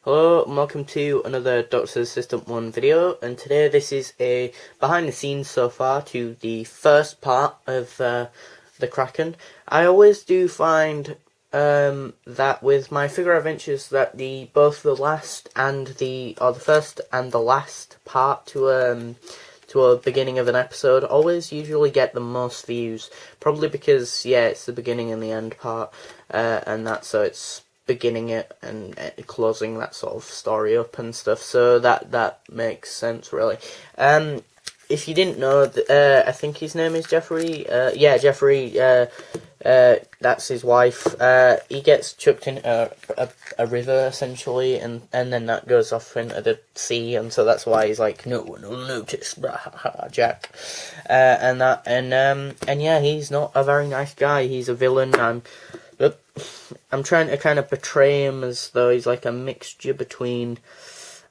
Hello and welcome to another Doctor Assistant 1 video, and today this is a behind the scenes so far to the first part of the Kraken. I always do find that with my figure adventures that both the last and the first and the last part to a beginning of an episode always usually get the most views, probably because it's the beginning and the end part, and that, so it's beginning it and closing that sort of story up and stuff, so that makes sense, really. If you didn't know, I think his name is Jeffrey. Jeffrey. That's his wife. He gets chucked in a river, essentially, and then that goes off into the sea, and so that's why he's like, no one will notice, Jack. And he's not a very nice guy. He's a villain. I'm trying to kind of portray him as though he's like a mixture between,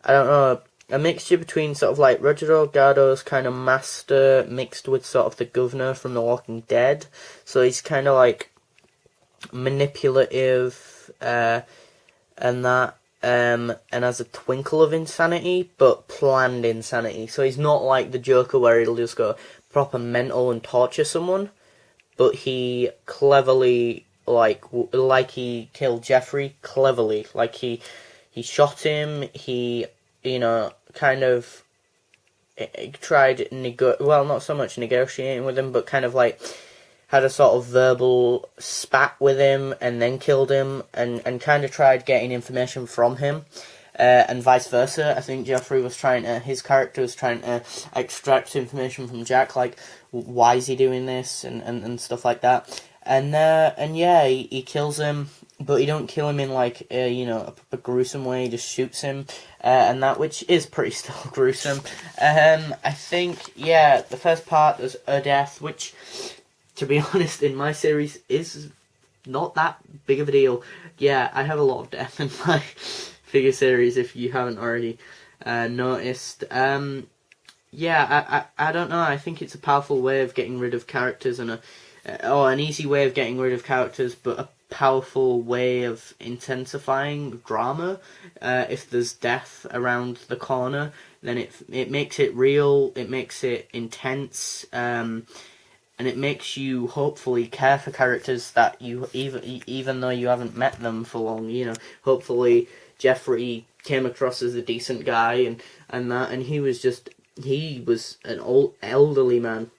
a mixture between sort of like Roger Delgado's kind of master mixed with sort of the governor from The Walking Dead. So he's kind of like manipulative, and has a twinkle of insanity, but planned insanity. So he's not like the Joker where he'll just go proper mental and torture someone, but he cleverly, like he killed Jeffrey cleverly. Like he shot him. He, kind of tried not so much negotiating with him, but kind of like had a sort of verbal spat with him and then killed him, and kind of tried getting information from him, and vice versa. I think Jeffrey was his character was trying to extract information from Jack, like why is he doing this and stuff like that. He kills him, but he don't kill him in like a gruesome way. He just shoots him, which is pretty still gruesome. I think the first part is a death, which, to be honest, in my series is not that big of a deal. Yeah, I have a lot of death in my figure series, if you haven't already noticed. I don't know. I think it's a powerful way of getting rid of characters and an easy way of getting rid of characters, but a powerful way of intensifying drama. If there's death around the corner, then it makes it real, it makes it intense, and it makes you hopefully care for characters that you, even though you haven't met them for long. Hopefully Jeffrey came across as a decent guy, and he was an old elderly man.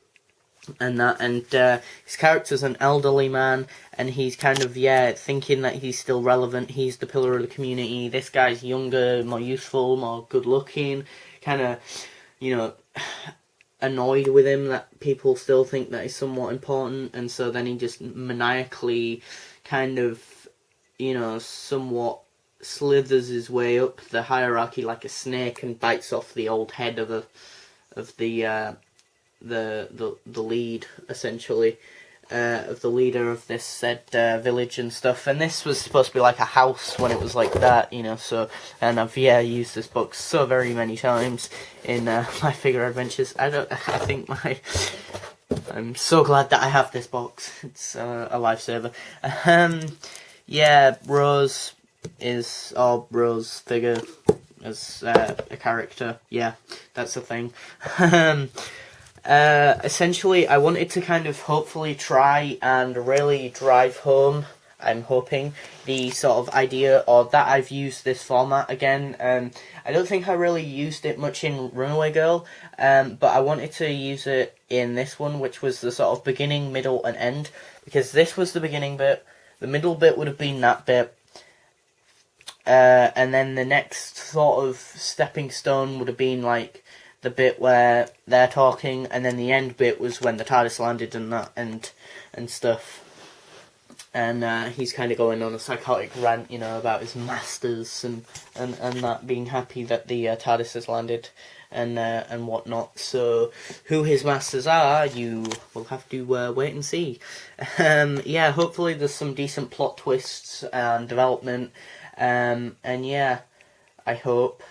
His character's an elderly man, and he's kind of, thinking that he's still relevant, he's the pillar of the community. This guy's younger, more youthful, more good-looking, kind of, annoyed with him that people still think that he's somewhat important, and so then he just maniacally kind of, somewhat slithers his way up the hierarchy like a snake and bites off the old head of the lead, essentially, of the leader of this said village and stuff. And this was supposed to be like a house when it was like that, so, and I've used this book so very many times in my figure adventures. I'm so glad that I have this box. It's a lifesaver. Rose figure as a character, that's a thing. Essentially, I wanted to kind of hopefully try and really drive home, I'm hoping, the sort of idea that I've used this format again. I don't think I really used it much in Runaway Girl, but I wanted to use it in this one, which was the sort of beginning, middle, and end, because this was the beginning bit, the middle bit would have been that bit, and then the next sort of stepping stone would have been like the bit where they're talking, and then the end bit was when the TARDIS landed and that and stuff. And he's kind of going on a psychotic rant, about his masters and that, being happy that the TARDIS has landed and whatnot. So who his masters are, you will have to wait and see. Hopefully there's some decent plot twists and development. I hope.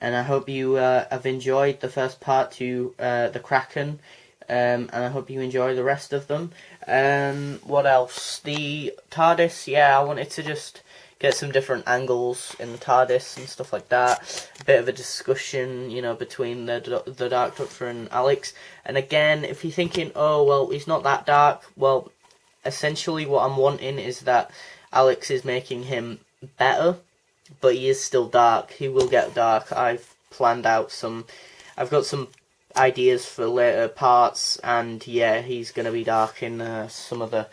And I hope you have enjoyed the first part to the Kraken, and I hope you enjoy the rest of them. What else? The TARDIS, yeah, I wanted to just get some different angles in the TARDIS and stuff like that. A bit of a discussion, you know, between the Dark Doctor and Alex. And again, if you're thinking, oh, well, he's not that dark, well, essentially what I'm wanting is that Alex is making him better, but he is still dark. He will get dark. I've got some ideas for later parts, and yeah, he's going to be dark in some of the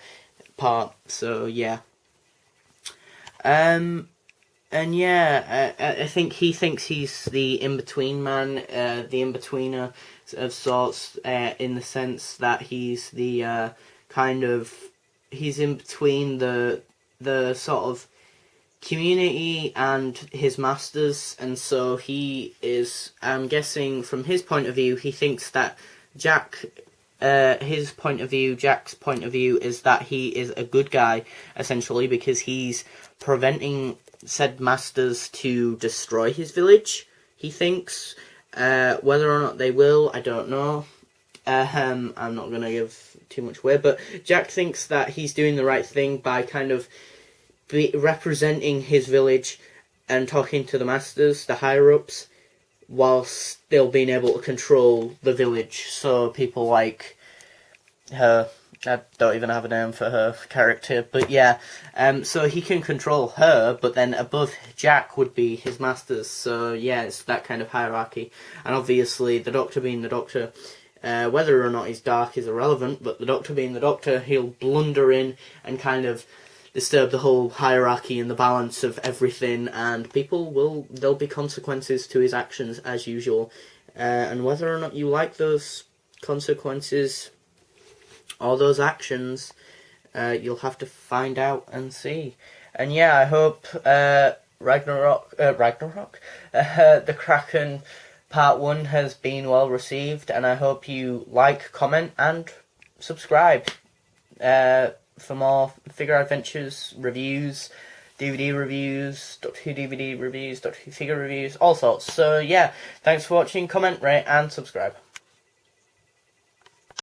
part, so yeah. And yeah, I think he thinks he's the in-between man, the in-betweener of sorts, in the sense that he's the he's in between the sort of community and his masters, and so he is, I'm guessing from his point of view, he thinks that Jack's point of view is that he is a good guy, essentially, because he's preventing said masters to destroy his village, he thinks. Whether or not they will, I don't know. I'm not going to give too much away, but Jack thinks that he's doing the right thing by kind of representing his village and talking to the masters, the higher-ups, whilst still being able to control the village. So people like her, I don't even have a name for her character, but yeah, so he can control her, but then above Jack would be his masters, so yeah, it's that kind of hierarchy. And obviously, the Doctor being the Doctor, whether or not he's dark is irrelevant, but the Doctor being the Doctor, he'll blunder in and kind of disturb the whole hierarchy and the balance of everything, and there'll be consequences to his actions as usual. And whether or not you like those consequences or those actions, you'll have to find out and see. And yeah, I hope Ragnarok, the Kraken Part 1 has been well received, and I hope you like, comment, and subscribe for more figure adventures, reviews, DVD reviews, Doctor Who DVD reviews, Doctor Who figure reviews, all sorts. So yeah, thanks for watching, comment, rate, and subscribe.